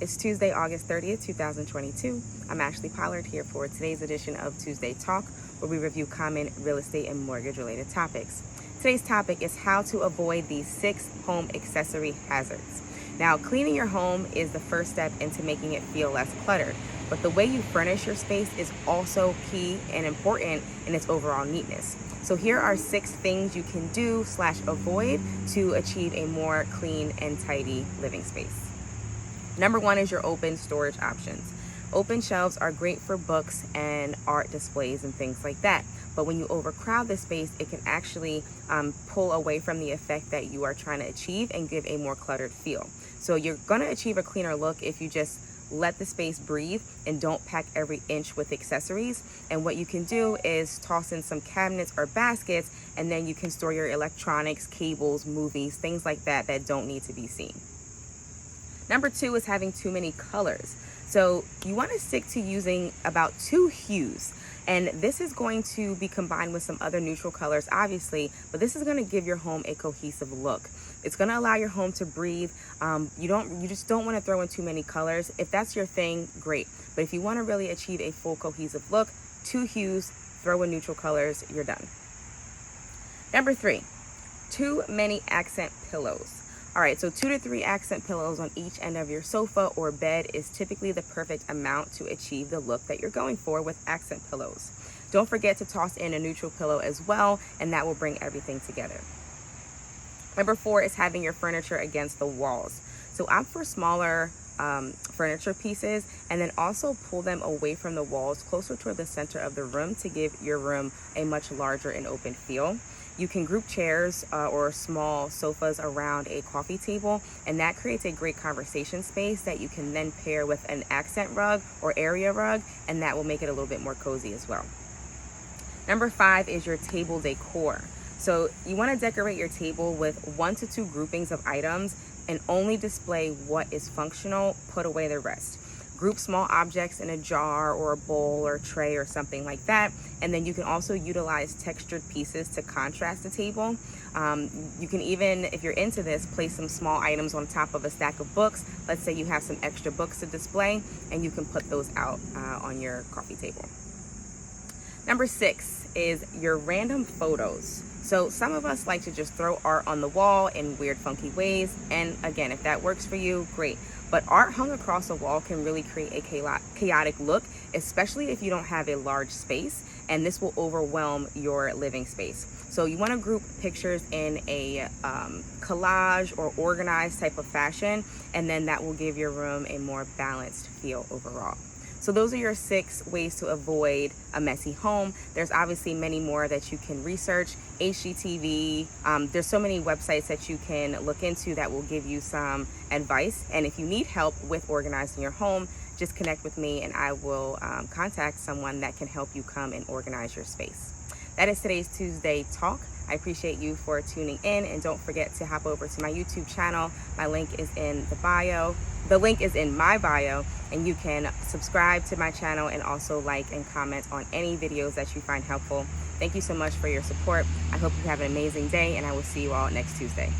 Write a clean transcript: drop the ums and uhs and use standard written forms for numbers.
It's Tuesday, August 30th, 2022. I'm Ashley Pollard here for today's edition of Tuesday Talk, where we review common real estate and mortgage related topics. Today's topic is how to avoid these 6 home accessory hazards. Now, cleaning your home is the first step into making it feel less cluttered, but the way you furnish your space is also key and important in its overall neatness. So here are 6 things you can do / avoid to achieve a more clean and tidy living space. Number 1 is your open storage options. Open shelves are great for books and art displays and things like that. But when you overcrowd the space, it can actually pull away from the effect that you are trying to achieve and give a more cluttered feel. So you're gonna achieve a cleaner look if you just let the space breathe and don't pack every inch with accessories. And what you can do is toss in some cabinets or baskets, and then you can store your electronics, cables, movies, things like that that don't need to be seen. Number 2 is having too many colors. So you want to stick to using about 2 hues. And this is going to be combined with some other neutral colors, obviously, but this is going to give your home a cohesive look. It's going to allow your home to breathe. You just don't want to throw in too many colors. If that's your thing, great. But if you want to really achieve a full cohesive look, 2 hues, throw in neutral colors, you're done. Number 3, too many accent pillows. All right, so 2 to 3 accent pillows on each end of your sofa or bed is typically the perfect amount to achieve the look that you're going for with accent pillows. Don't forget to toss in a neutral pillow as well, and that will bring everything together. Number 4 is having your furniture against the walls. So opt for smaller furniture pieces, and then also pull them away from the walls closer toward the center of the room to give your room a much larger and open feel. You can group chairs or small sofas around a coffee table, and that creates a great conversation space that you can then pair with an accent rug or area rug, and that will make it a little bit more cozy as well. Number 5 is your table decor. So you want to decorate your table with 1 to 2 groupings of items and only display what is functional, put away the rest. Group small objects in a jar or a bowl or tray or something like that. And then you can also utilize textured pieces to contrast the table. You can even, if you're into this, place some small items on top of a stack of books. Let's say you have some extra books to display, and you can put those out on your coffee table. Number 6 is your random photos. So some of us like to just throw art on the wall in weird, funky ways. And again, if that works for you, great. But art hung across a wall can really create a chaotic look, especially if you don't have a large space, and this will overwhelm your living space. So you want to group pictures in a collage or organized type of fashion, and then that will give your room a more balanced feel overall. So those are your 6 ways to avoid a messy home. There's obviously many more that you can research. HGTV, there's so many websites that you can look into that will give you some advice. And if you need help with organizing your home, just connect with me and I will contact someone that can help you come and organize your space. That is today's Tuesday Talk. I appreciate you for tuning in, and don't forget to hop over to my YouTube channel. My link is in the bio. The link is in my bio, and you can subscribe to my channel and also like and comment on any videos that you find helpful. Thank you so much for your support. I hope you have an amazing day, and I will see you all next Tuesday.